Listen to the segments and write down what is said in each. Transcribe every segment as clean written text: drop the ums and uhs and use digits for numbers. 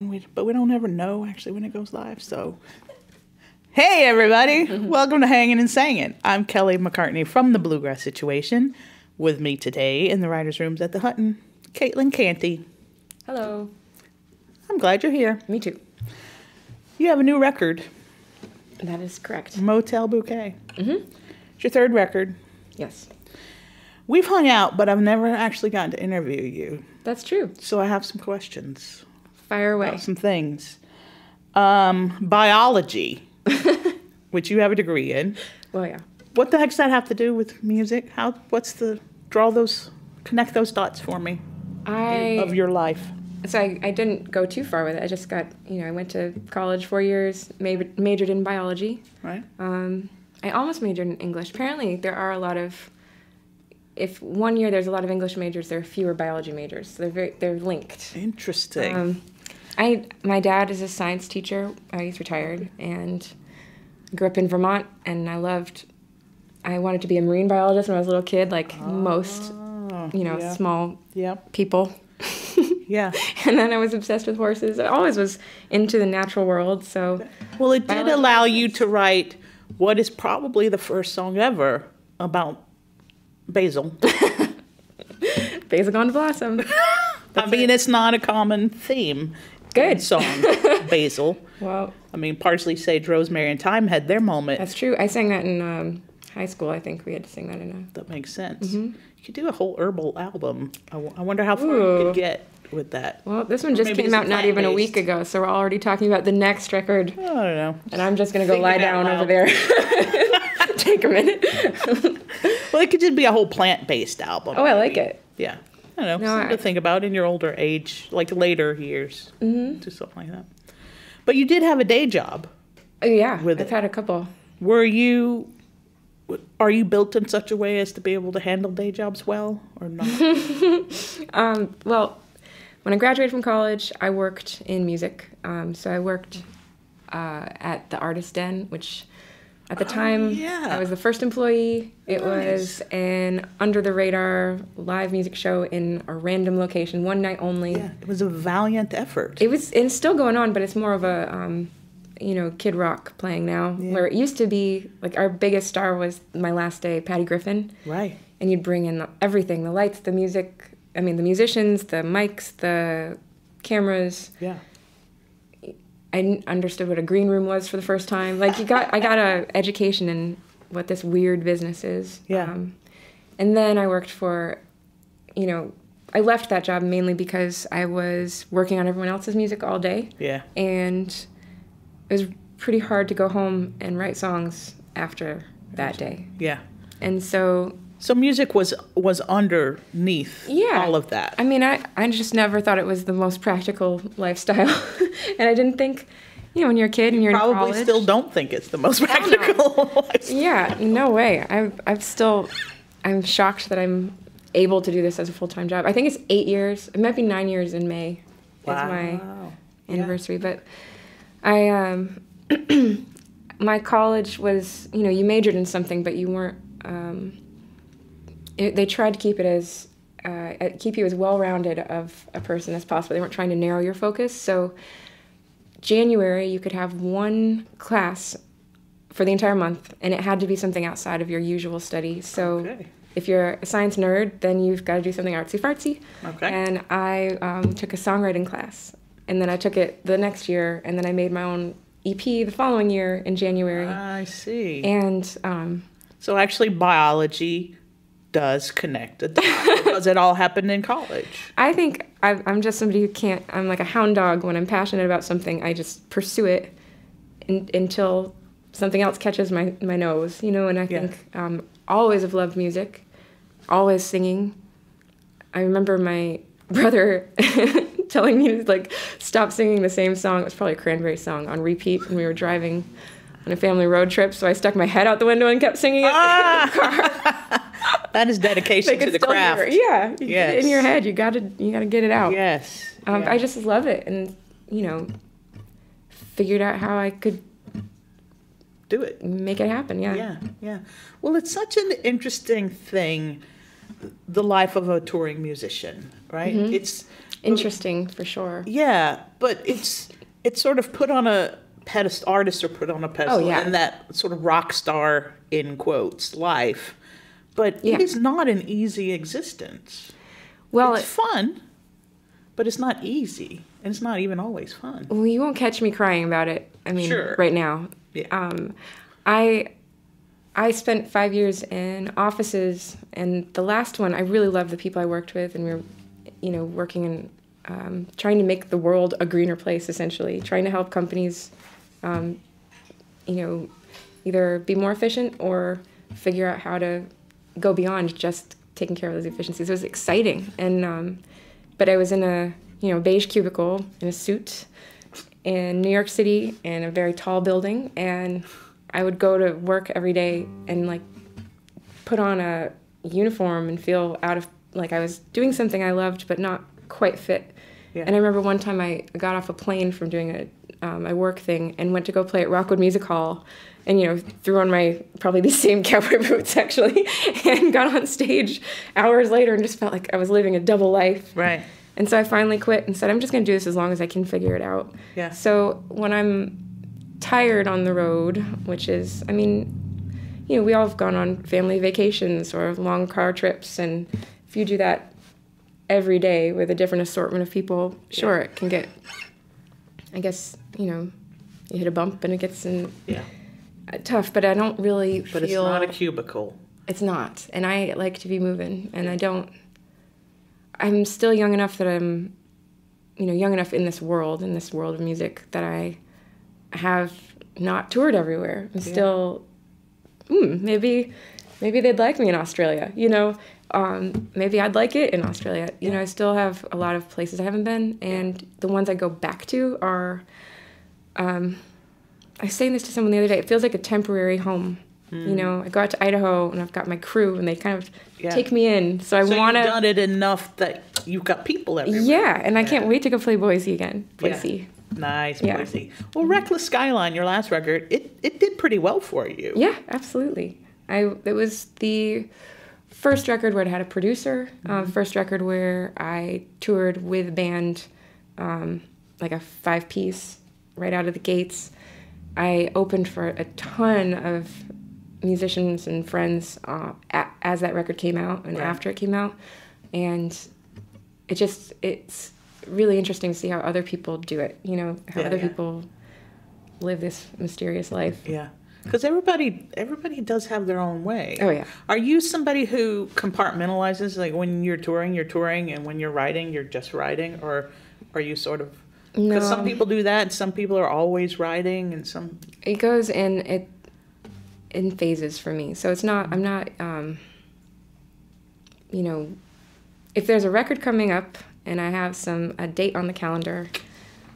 But we don't ever know actually when it goes live. So, hey everybody, welcome to Hangin Sangin. I'm Kelly McCartney from the Bluegrass Situation. With me today in the writers' rooms at the Hutton, Caitlin Canty. Hello. I'm glad you're here. Me too. You have a new record. That is correct. Motel Bouquet. Mm-hmm. It's your third record. Yes. We've hung out, but I've never actually gotten to interview you. That's true. So I have some questions. Fire away. Some things. Biology, which you have a degree in. Well, yeah. What the heck does that have to do with music? Connect those dots for me of your life. So I didn't go too far with it. I just got, I went to college 4 years, majored in biology. Right. I almost majored in English. Apparently there are a lot of, if 1 year there's a lot of English majors, there are fewer biology majors. So they're linked. Interesting. My dad is a science teacher. He's retired, and grew up in Vermont, and I wanted to be a marine biologist when I was a little kid, like most, small people. Yeah. And then I was obsessed with horses. I always was into the natural world, so. Well, it did allow you to write what is probably the first song ever about basil. Basil gone to blossom. It's not a common theme. Good song, basil. Well, parsley, sage, rosemary, and thyme had their moment. That's true. I sang that in high school. I think we had to sing that That makes sense. Mm-hmm. You could do a whole herbal album. I wonder how far you could get with that. Well, this one just came out not even a week ago, so we're already talking about the next record. I don't know. And I'm just going to go lie down over there. Take a minute. Well, it could just be a whole plant-based album. Oh, I like it. Yeah. I don't know, something to think about in your older age, like later years, do something like that. But you did have a day job. Oh, yeah, I've had a couple. Are you built in such a way as to be able to handle day jobs well, or not? Well, when I graduated from college, I worked in music. So I worked at the Artist Den, which at the time, I was the first employee. It was an under-the-radar live music show in a random location, one night only. Yeah, it was a valiant effort. It's still going on, but it's more of a, Kid Rock playing now. Yeah. Where it used to be, like, our biggest star was My Last Day, Patty Griffin. Right. And you'd bring in everything, the lights, the music, the musicians, the mics, the cameras. Yeah. I understood what a green room was for the first time. Like, I got a education in what this weird business is. Yeah. And then I worked for, I left that job mainly because I was working on everyone else's music all day. Yeah. And it was pretty hard to go home and write songs after that day. Yeah. And so music was underneath all of that. I just never thought it was the most practical lifestyle. And I didn't think, when you're a kid and you're in college. Probably still don't think it's the most practical lifestyle. Yeah, no way. I'm shocked that I'm able to do this as a full-time job. I think it's 8 years. It might be 9 years in May. Wow. Is my anniversary. But my college was, you majored in something, but you weren't, they tried to keep you as well-rounded of a person as possible. They weren't trying to narrow your focus. So January, you could have one class for the entire month, and it had to be something outside of your usual study. So if you're a science nerd, then you've got to do something artsy-fartsy. Okay. And I took a songwriting class, and then I took it the next year, and then I made my own EP the following year in January. I see. And so actually biology does connect the dots because it all happened in college. I think I'm just somebody who I'm like a hound dog. When I'm passionate about something, I just pursue it until something else catches my nose, and I think always have loved music, always singing. I remember my brother telling me to, like, stop singing the same song. It was probably a Cranberry song on repeat when we were driving on a family road trip, so I stuck my head out the window and kept singing it in the car. That is dedication to the craft. Yeah. Yes. In your head, you gotta get it out. Yes. I just love it, and figured out how I could do it, make it happen. Yeah. Yeah. Well, it's such an interesting thing the life of a touring musician, right? Mm-hmm. It's interesting for sure. Yeah, but it's sort of put on a pedestal. Artists are put on a pedestal in that sort of rock star, in quotes, life. But it is not an easy existence. Well, it's fun, but it's not easy, and it's not even always fun. Well, you won't catch me crying about it. I mean, right now. Yeah. I spent 5 years in offices, and the last one, I really loved the people I worked with, and we were, you know, working in trying to make the world a greener place, essentially, trying to help companies, you know, either be more efficient or figure out how to go beyond just taking care of those efficiencies. It was exciting, and but I was in a, you know, beige cubicle in a suit in New York City in a very tall building, and I would go to work every day and like put on a uniform and feel out of, like I was doing something I loved but not quite fit. Yeah. And I remember one time I got off a plane from doing a work thing and went to go play at Rockwood Music Hall, and, you know, threw on my probably these same cowboy boots actually, and got on stage hours later and just felt like I was living a double life. Right. And so I finally quit and said, I'm just going to do this as long as I can figure it out. Yeah. So when I'm tired on the road, which is, I mean, you know, we all have gone on family vacations or long car trips, and if you do that every day with a different assortment of people, sure, it can get, I guess, you know, you hit a bump and it gets tough, but I don't really feel... But it's not a cubicle. It's not, and I like to be moving, and I'm still young enough that I'm, you know, young enough in this world of music, that I have not toured everywhere. I'm still, maybe they'd like me in Australia, you know. Maybe I'd like it in Australia. You know, I still have a lot of places I haven't been, and the ones I go back to are, I was saying this to someone the other day, it feels like a temporary home. You know, I go out to Idaho, and I've got my crew, and they kind of take me in. So you've done it enough that you've got people everywhere. Yeah, and I can't wait to go play Boise again. Boise. Yeah. Nice, Boise. Well, Reckless Skyline, your last record, it did pretty well for you. Yeah, absolutely. It was the first record where I had a producer, first record where I toured with a band, like a 5-piece right out of the gates. I opened for a ton of musicians and friends as that record came out and after it came out, and it's really interesting to see how other people do it, you know, how other people live this mysterious life. Yeah, because everybody does have their own way. Oh yeah. Are you somebody who compartmentalizes, like when you're touring, and when you're writing, you're just writing, or are you sort of... Because some people do that, and some people are always writing, and some... It goes in phases for me. So it's not, I'm not, you know, if there's a record coming up and I have a date on the calendar,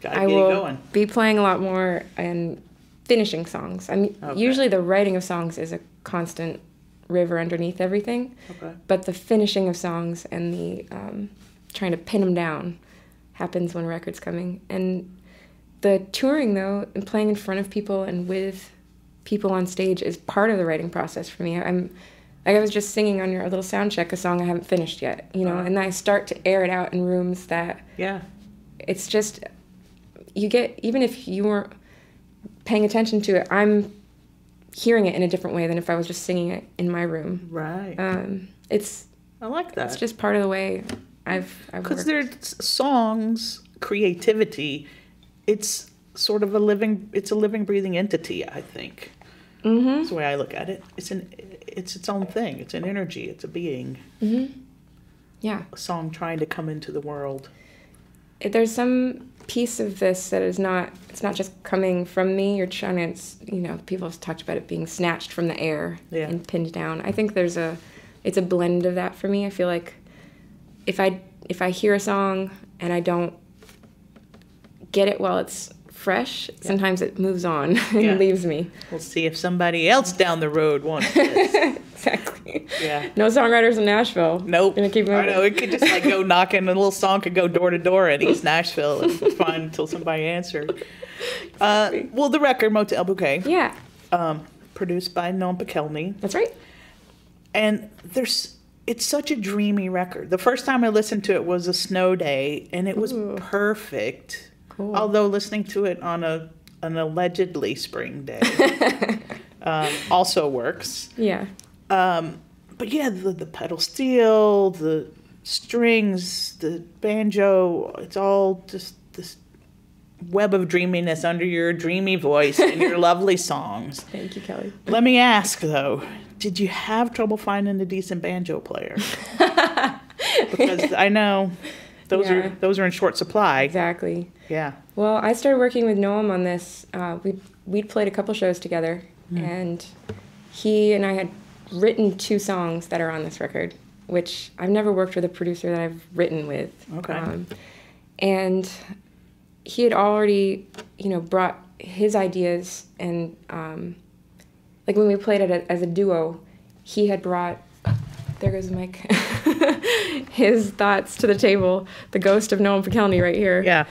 I will be playing a lot more and finishing songs. I mean, usually the writing of songs is a constant river underneath everything, but the finishing of songs and the trying to pin them down happens when a record's coming. And the touring, though, and playing in front of people and with people on stage is part of the writing process for me. I was just singing on your little sound check a song I haven't finished yet, you know, and I start to air it out in rooms that it's just, you get, even if you weren't paying attention to it, I'm hearing it in a different way than if I was just singing it in my room. Right. I like that. It's just part of the way I've worked. Because there's songs, creativity, it's sort of a living breathing entity, I think. Mm-hmm. That's the way I look at it. It's its own thing. It's an energy. It's a being. Mm-hmm. Yeah. A song trying to come into the world. There's some piece of this that is not, it's not just coming from me. You're trying to, you know, people have talked about it being snatched from the air and pinned down. I think it's a blend of that for me. I feel like if I hear a song and I don't get it while it's fresh, sometimes it moves on and leaves me. We'll see if somebody else down the road wants this. Exactly. Yeah. No songwriters in Nashville. Nope. Gonna keep moving. I know, it could just like go knocking, a little song could go door to door in East Nashville and find until somebody answered. Well, the record, Motel Bouquet. Yeah. Produced by Kelly McCartney. That's right. And there's it's such a dreamy record. The first time I listened to it was a snow day, and it was perfect. Cool. Although listening to it on an allegedly spring day also works. Yeah. But yeah, the pedal steel, the strings, the banjo, it's all just this web of dreaminess under your dreamy voice and your lovely songs. Thank you, Kelly. Let me ask, though, did you have trouble finding a decent banjo player? Because I know those are in short supply. Exactly. Yeah. Well, I started working with Noam on this. We'd played a couple shows together, and he and I had written 2 songs that are on this record, which I've never worked with a producer that I've written with. Okay. And he had already, brought his ideas, and like when we played it as a duo, he had brought, there goes the mic, his thoughts to the table. The ghost of Noam McCartney right here. Yeah.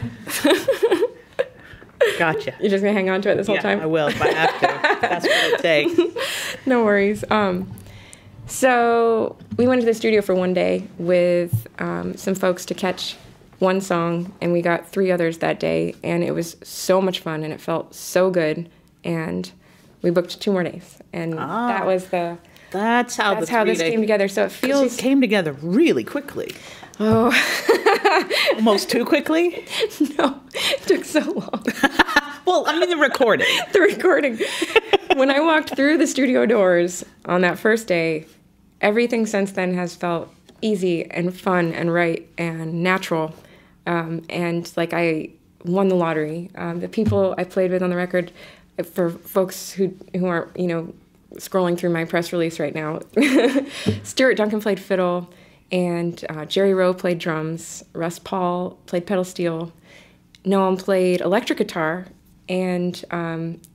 Gotcha. You're just gonna hang on to it this whole time? I will if I have to. That's what it takes. No worries. So we went to the studio for one day with some folks to catch one song, and we got 3 others that day, and it was so much fun, and it felt so good, and we booked 2 more days, and that was That's how this came together. So it feels... It came together really quickly. Oh. Almost too quickly? No, it took so long. Well, I mean the recording. The recording. When I walked through the studio doors on that first day, everything since then has felt easy and fun and right and natural. And like I won the lottery. The people I played with on the record, for folks who aren't, scrolling through my press release right now, Stuart Duncan played fiddle, and Jerry Rowe played drums. Russ Paul played pedal steel. Noam played electric guitar, and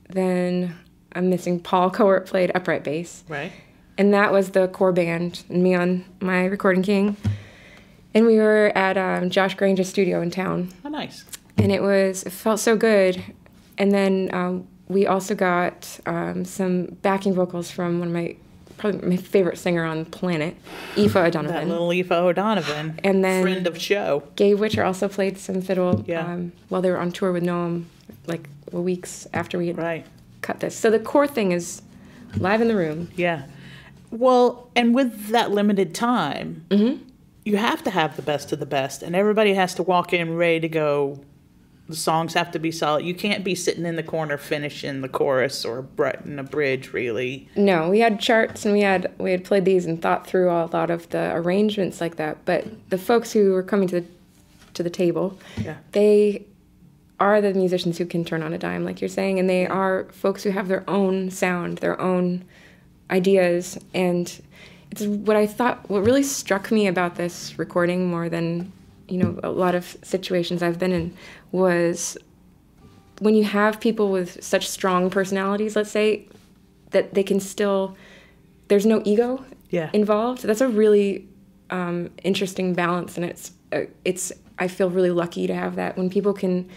then I'm missing Paul Coert played upright bass. Right. And that was the core band, and me on my recording king. And we were at Josh Grange's studio in town. Oh, nice. And it felt so good. And then we also got some backing vocals from probably my favorite singer on the planet, Aoife O'Donovan. That little Aoife O'Donovan. And then friend of show. Gabe Witcher also played some fiddle Yeah. while they were on tour with Noam, like weeks after we had Right. cut this. So the core thing is live in the room. Yeah. Well, and with that limited time, you have to have the best of the best, and everybody has to walk in ready to go. The songs have to be solid. You can't be sitting in the corner finishing the chorus or in a bridge, really. No, we had charts, and we had played these and thought through a lot of the arrangements like that. But the folks who were coming to the table, they are the musicians who can turn on a dime, like you're saying, and they are folks who have their own sound, their own ideas. And it's what really struck me about this recording more than a lot of situations I've been in was when you have people with such strong personalities, let's say, that they can still, there's no ego involved. That's a really interesting balance, and it's I feel really lucky to have that, when people can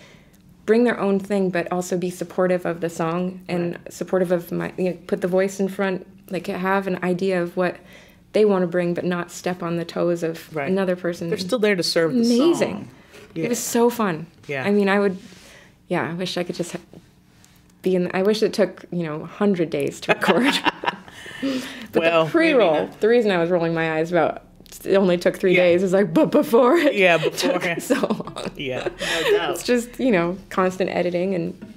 bring their own thing but also be supportive of the song and supportive of my, put the voice in front, like have an idea of what they want to bring, but not step on the toes of another person. They're still there to serve the song. Amazing. Yeah. It was so fun. Yeah. I mean, I wish I could just be in. I wish it took 100 days to record. But the pre-roll, the reason I was rolling my eyes about it only took 3 days is like, but before it, beforehand, so long. Yeah, no doubt. It's just constant editing and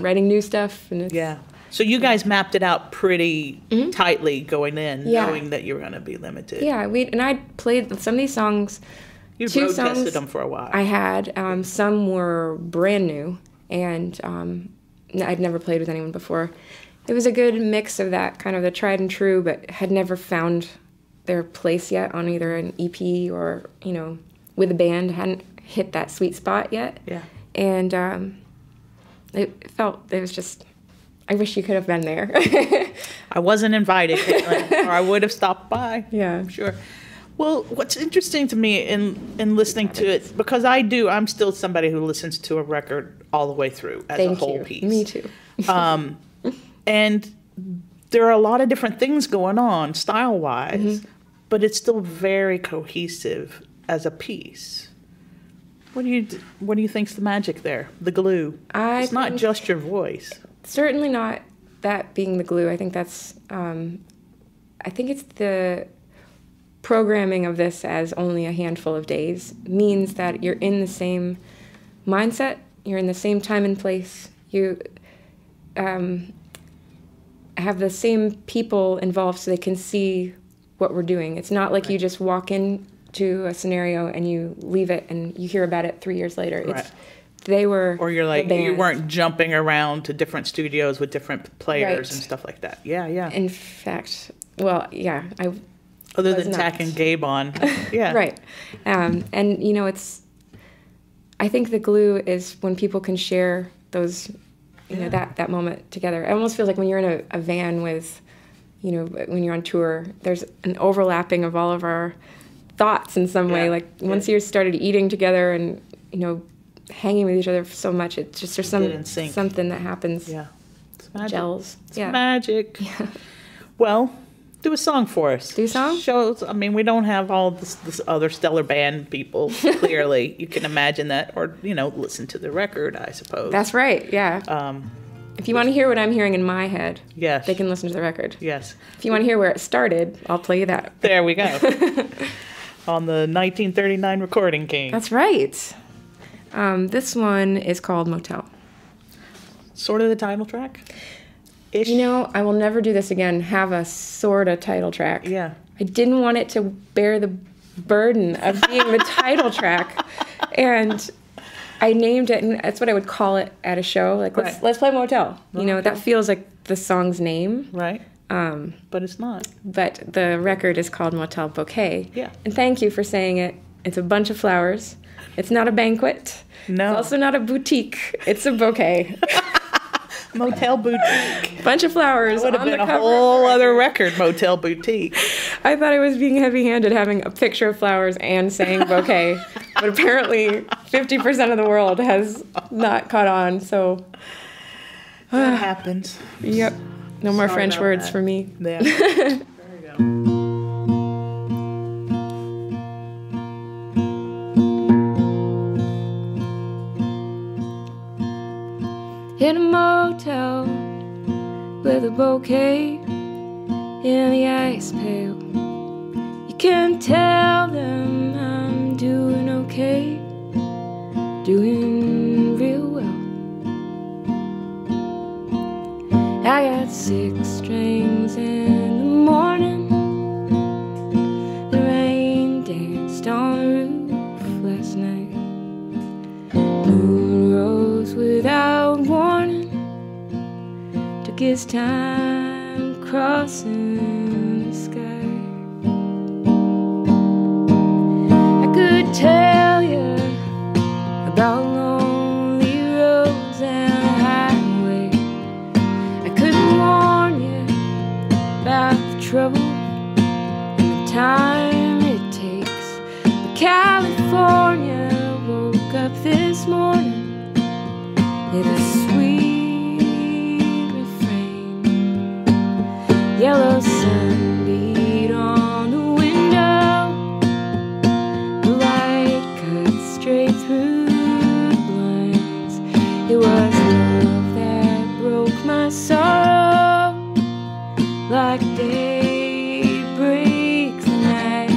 writing new stuff, and it's, So you guys mapped it out pretty tightly going in, knowing that you were going to be limited. Yeah, I played some of these songs. You road tested them for a while. I had. Some were brand new, and I'd never played with anyone before. It was a good mix of that, kind of the tried and true, but had never found their place yet on either an EP or, with a band. Hadn't hit that sweet spot yet. Yeah. And it was just... I wish you could have been there. I wasn't invited, Caitlin, or I would have stopped by. Yeah. I'm sure. Well, what's interesting to me in listening to it, because I'm still somebody who listens to a record all the way through as a whole piece. Me too. And there are a lot of different things going on style-wise, but it's still very cohesive as a piece. What do you think's the magic there? The glue. It's not just your voice. Certainly not that being the glue. I think that's. I think it's the programming of this as only a handful of days means that you're in the same mindset. You're in the same time and place. You have the same people involved so they can see what we're doing. It's not like you just walk into a scenario and you leave it and you hear about it 3 years later. It's they were, or you're like, you weren't jumping around to different studios with different players and stuff like that. Yeah. In fact, well, yeah, other than tacking Gabe on. Yeah. Right. And, I think the glue is when people can share those, that moment together. It almost feels like when you're in a van with, when you're on tour, there's an overlapping of all of our thoughts in some way. Like once you started eating together and, hanging with each other so much, it's just, there's something that happens. Yeah. It's magic. Gels. It's magic. Yeah. Well, do a song for us. Do a song? We don't have all this other stellar band people, clearly. You can imagine that, or, listen to the record, I suppose. That's right, yeah. If you want to hear what I'm hearing in my head, yes, they can listen to the record. Yes. If you want to hear where it started, I'll play you that. There we go. On the 1939 Recording King. That's right. This one is called Motel. Sort of the title track? Ish. I will never do this again, have a sort of title track. Yeah. I didn't want it to bear the burden of being the title track. And I named it, and that's what I would call it at a show. Like, let's play Motel. That feels like the song's name. Right. But it's not. But the record is called Motel Bouquet. Yeah. And thank you for saying it. It's a bunch of flowers. It's not a banquet. No. It's also not a boutique. It's a bouquet. Motel Boutique. Bunch of flowers. That would have been a whole other record, Motel Boutique. I thought I was being heavy-handed having a picture of flowers and saying bouquet. But apparently 50% of the world has not caught on, so... That happens. Yep. No more French words for me. Yeah. There you go. In a motel with a bouquet in the ice pail, you can tell them I'm doing okay, doing real well. I got 6 strings in the morning, the rain danced on the roof last night, moon rose without warning, took his time crossing the sky. I could tell you about lonely roads and highway. I could warn you about the trouble and the time it takes. But California woke up this morning with a sweet refrain. Yellow sun beat on the window, the light cut straight through the blinds. It was love that broke my sorrow, like day breaks the night.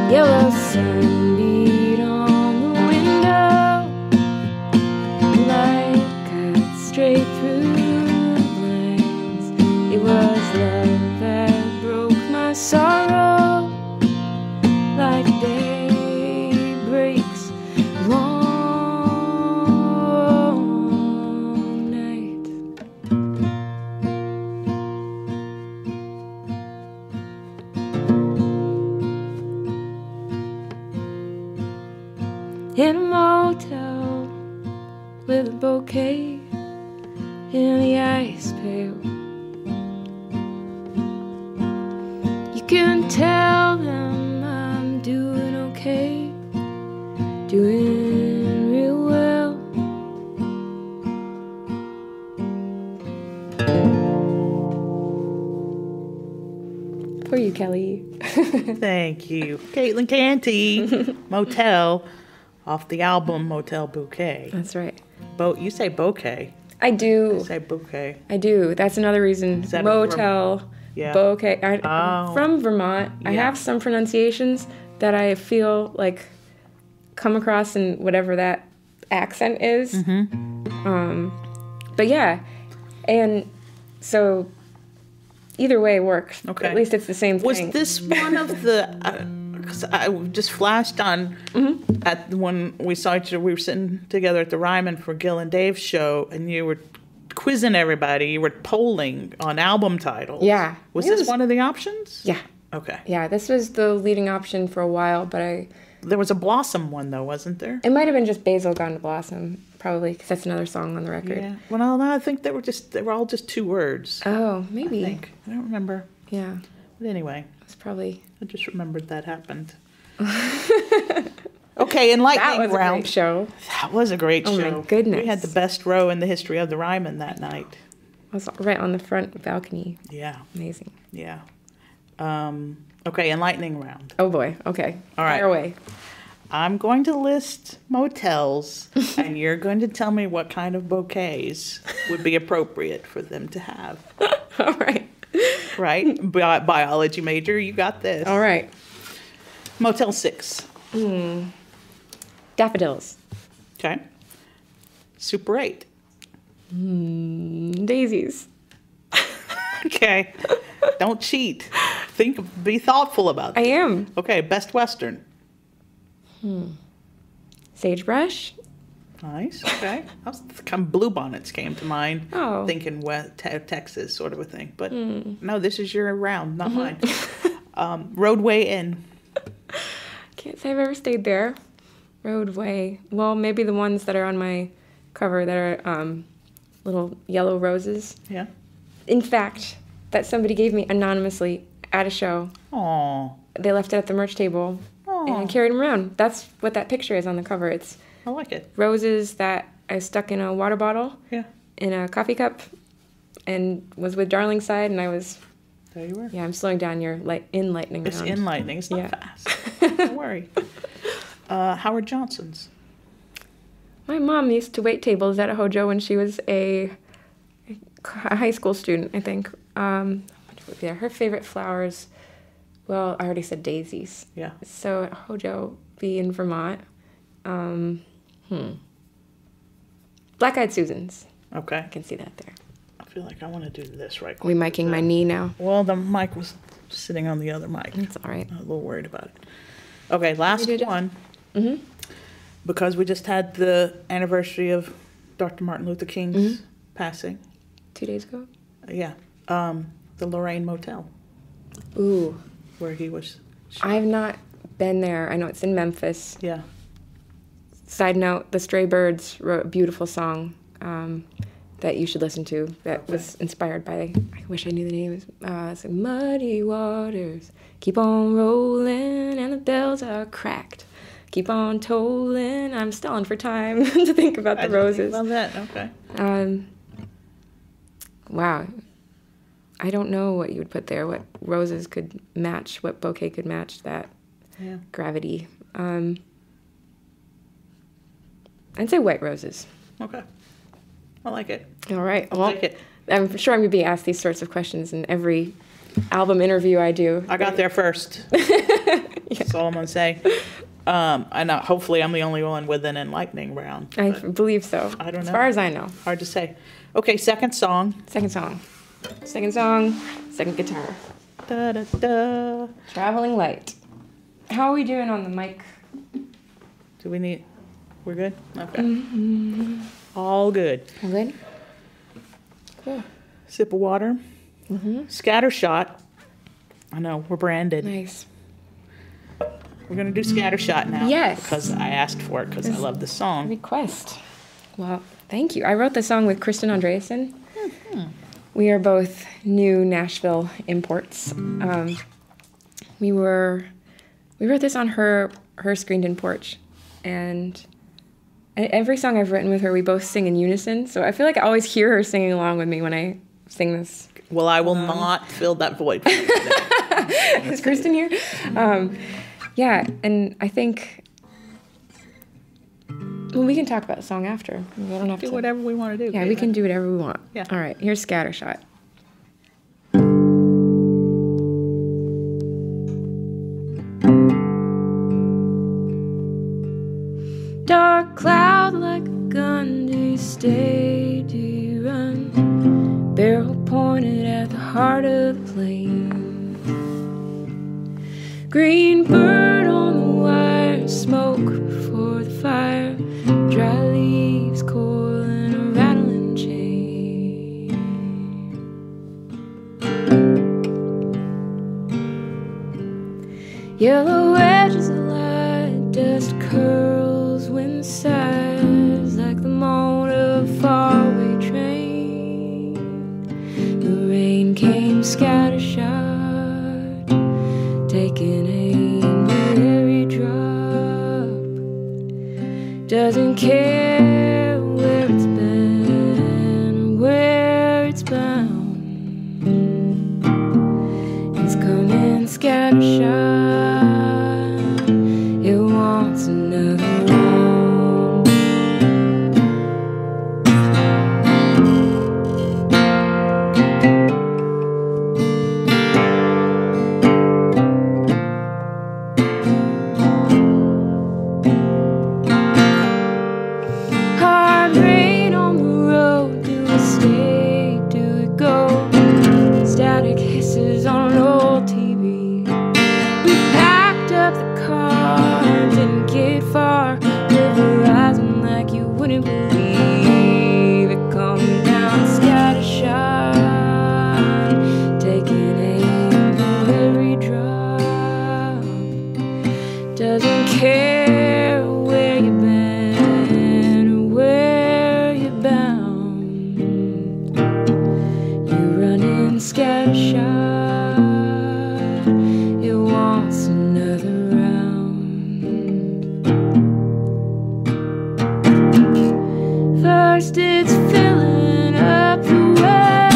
Yellow sun beat on the window, the light cut straight through the blinds. It was love that broke my sorrow, like day breaks a long night. In a motel with a bouquet in the ice pail, can tell them I'm doing okay, doing real well. For you, Kelly. Thank you. Caitlin Canty, Motel, off the album Motel Bouquet. That's right. You say bouquet. I do. I say bouquet. I do. That's another reason. Is that Motel, yeah. Bouquet. I'm from Vermont. Yeah. I have some pronunciations that I feel like come across in whatever that accent is. Mm-hmm. But yeah, and so either way works. Okay. At least it's the same thing. Was this one of the? Because I just flashed on at when we saw each other. We were sitting together at the Ryman for Gil and Dave's show, and you were quizzing everybody. You were polling on album titles. Yeah. Was this one of the options? Yeah. Okay. Yeah, this was the leading option for a while, but There was a Blossom one though, wasn't there? it might have been just Basil Gone to Blossom, probably, because that's another song on the record. Yeah. Well, no, I think they were all just two words. Oh, maybe. I think. I don't remember. Yeah. But anyway, It's probably. I just remembered that happened. Okay, in lightning That was round. a great show. That was a great Oh, show. my goodness. We had the best row in the history of the Ryman that night. I was right on the front balcony. Yeah, Amazing. yeah. Okay, in lightning round. Oh boy. Okay. All right. Fire away. I'm going to list motels, and you're going to tell me what kind of bouquets would be appropriate for them to have. All right. Right? Biology major, you got this. All right. Motel 6. Daffodils. Okay. Super 8. Daisies. Okay. Don't cheat. Be thoughtful about I this. am. Okay, Best Western. Sagebrush. Nice. Okay. Bluebonnets came to mind. Oh. Thinking Texas sort of a thing. But no, this is your round, not mine. Roadway Inn. Can't say I've ever stayed there. Roadway. Well, maybe the ones that are on my cover that are little yellow roses. Yeah. In fact, that somebody gave me anonymously at a show. Aw. They left it at the merch table, and I Aw. carried them around. That's what that picture is on the cover. It's I like it. roses that I stuck in a water bottle Yeah. in a coffee cup and was with Darling's side, and I was, There you were. yeah, I'm slowing down your lightning It's round. in lightning. It's not Yeah. fast. Don't worry. Howard Johnson's. My mom used to wait tables at Hojo when she was a high school student, I think. Her favorite flowers, well, I already said daisies. Yeah. So at Hojo, be in Vermont. Black-eyed Susans. Okay. I can see that there. I feel like I want to do this right Are we quick. miking my knee now? Well, the mic was sitting on the other mic. That's all right. I'm a little worried about it. Okay, last did it. one. Mm-hmm. Because we just had the anniversary of Dr. Martin Luther King's passing. 2 days ago? Yeah. The Lorraine Motel, Ooh. where he was. I've not been there. I know it's in Memphis. Yeah. Side note, the Stray Birds wrote a beautiful song that you should listen to that was inspired by, I wish I knew the name. It's like, Muddy Waters, keep on rolling and the bells are cracked. Keep on tolling. I'm stalling for time to think about the roses. Think about that. Okay. Wow. I don't know what you would put there, what roses could match, what bouquet could match that Yeah. gravity. I'd say white roses. Okay. I like it. All right. I Well, like it. I'm sure I'm going to be asked these sorts of questions in every album interview I do. I got there first. That's all I'm going to say. I know. Hopefully, I'm the only one with an enlightening round. I but believe so. I don't As know. far as I know. Hard to say. Okay, second song. Second song. Second song. Second guitar. Da, da, da. Traveling Light. How are we doing on the mic? Do we need... We're good? Okay. All good. All good? Cool. Sip of water. Scatter shot. I know, we're branded. Nice. We're going to do scatter shot now. Yes. Because I asked for it because I love the song. Request. Well, thank you. I wrote the song with Kristen Andreasen. We are both new Nashville imports. we wrote this on her screened-in porch, and every song I've written with her, we both sing in unison. So I feel like I always hear her singing along with me when I sing this. Well, I will not fill that void. Is Kristen here? Yeah, and I think we can talk about the song after. We don't have do to whatever we want to do. Yeah, we can do whatever we want. Yeah. All right, here's Scattershot. Dark cloud like a gun, do you stay, do you run? Barrel pointed at the heart of the plane. Green bird on the wire, smoke before the fire, dry leaves coiling a rattling chain. Yellow edges of light, dust curls, wind sighs like the moan of a faraway train. The rain came scattershot, taking aim at every drop. Doesn't care where it's been or where it's bound. It's coming scattershot. It wants another round. Hard rain on the road. Do we stay? Do we go? Static hisses on an old TV. We packed up the car, didn't get far. River rising like you wouldn't believe it, coming down scattershot, taking aim at every drop. Doesn't care where you've been or where you're bound. You're running scattershot. It wants another round. First it's filling up the wells,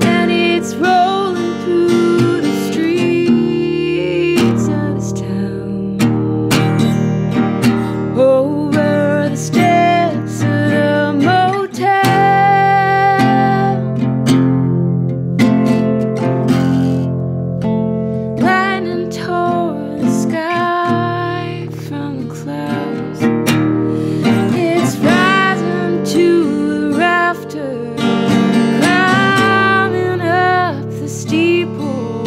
and it's rolling through the streets of this town, over the steps of the motel. Lightning tore the sky from the clouds. It's rising to the rafters, climbing up the steeple,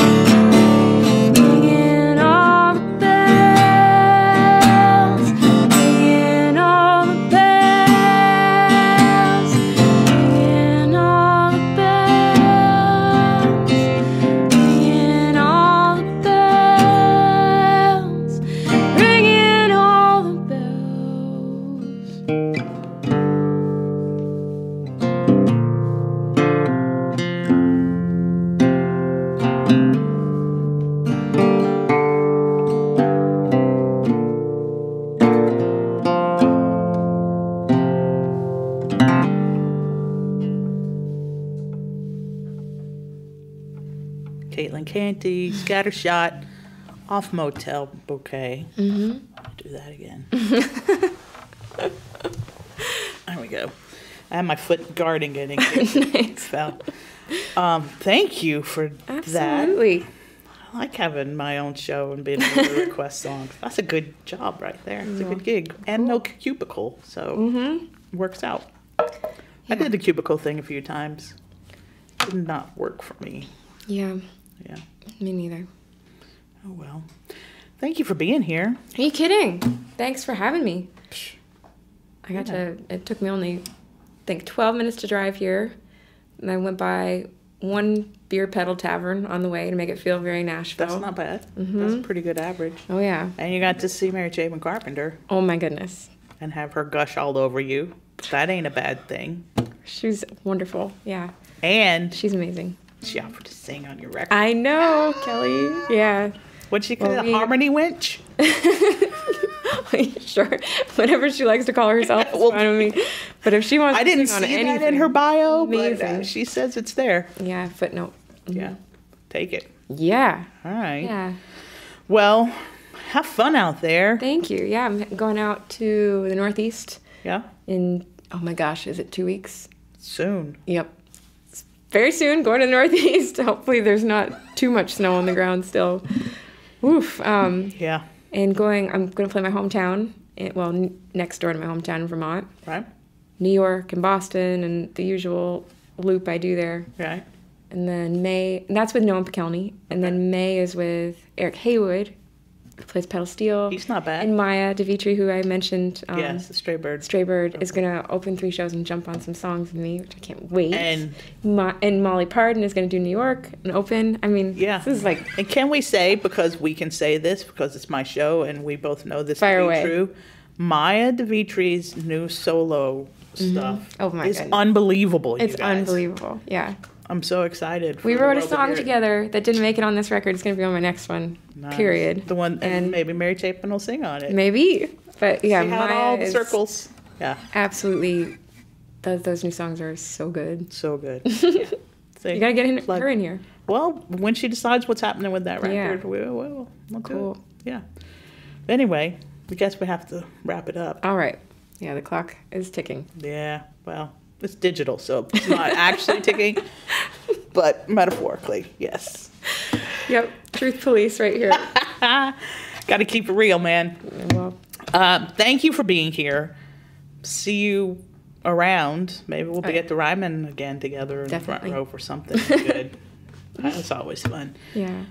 ringing all the bells, ringing all the bells, ringing all the bells, ringing all the bells, ringing all the bells. Caitlin Canty, Scattershot, off Motel Bouquet. Do that again. There we go. I had my foot guarding it in case it fell. Thank you for that. Absolutely. I like having my own show and being able to request songs. That's a good job right there. It's a good gig. And no cubicle, so works out. I did the cubicle thing a few times. Did not work for me. Yeah, Yeah. me neither. Oh, well. Thank you for being here. Are you kidding? Thanks for having me. It took me only, I think, 12 minutes to drive here. And I went by one beer pedal tavern on the way to make it feel very Nashville. That's not bad. That's a pretty good average. Oh, yeah. And you got to see Mary J. Carpenter Oh, my goodness. and have her gush all over you. That ain't a bad thing. She's wonderful. Yeah. And she's amazing. She offered to sing on your record. I know, Kelly. Yeah. What'd she call it? A harmony winch? Sure. Whatever she likes to call herself is fine with me. But if she wants I to didn't sing on see anything, that in her bio, amazing. but she says it's there. Yeah, footnote. Mm-hmm. Yeah. Take it. Yeah. All right. Yeah. Well, have fun out there. Thank you. Yeah, I'm going out to the Northeast. Yeah. In, oh my gosh, is it 2 weeks? Soon. Yep. Very soon, going to the Northeast. Hopefully there's not too much snow on the ground still. Oof. Yeah. And I'm going to play my hometown, next door to my hometown in Vermont. Right. New York and Boston and the usual loop I do there. Right. And then May, and that's with Noam Pikelny. And then May is with Eric Haywood, who plays pedal steel. He's not bad. And Maya DeVitri, who I mentioned. Yes, the Stray Bird. Stray Bird is going to open 3 shows and jump on some songs with me, which I can't wait. And Molly Pardon is going to do New York and open. I mean, this is like... And can we say, because we can say this, because it's my show and we both know this Fire to be away. true, Maya DeVitri's new solo stuff is goodness. unbelievable, you It's guys. unbelievable, yeah. I'm so excited. We wrote a song together that didn't make it on this record. It's going to be on my next one, period. The one, and maybe Mary Chapin will sing on it. Maybe, but yeah, See how Maya all the is circles. Yeah. absolutely, those new songs are so good. So good. Yeah. See, You got to get her in here. Well, when she decides what's happening with that record, Yeah. we'll do Cool. it. Yeah. Anyway, I guess we have to wrap it up. All right. Yeah, the clock is ticking. Yeah, well, it's digital, so it's not actually ticking, but metaphorically, yes. Yep, truth police right here. Got to keep it real, man. Well, Thank you for being here. See you around. Maybe we'll be at the Ryman again together in Definitely. the front row for something good. That's always fun. yeah.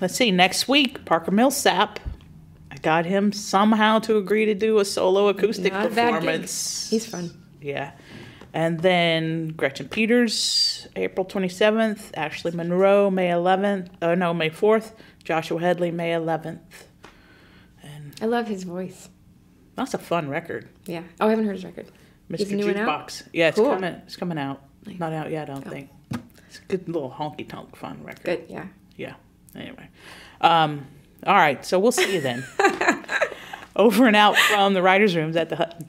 Let's see, next week, Parker Millsap. I got him somehow to agree to do a solo acoustic Not a bad gig. performance. He's fun. Yeah. And then Gretchen Peters, April 27th. Ashley Monroe, May 11th. Oh, no, May 4th. Joshua Headley, May 11th. And I love his voice. that's a fun record. Yeah. Oh, I haven't heard his record. Mr. Is the new one out? Jukebox. Yeah, it's Cool. coming. It's coming out. Nice. Not out yet, I don't Oh. think. It's a good little honky tonk fun record. Good, yeah. Yeah. Anyway. All right. So we'll see you then. Over and out from the writers' rooms at the Hutton.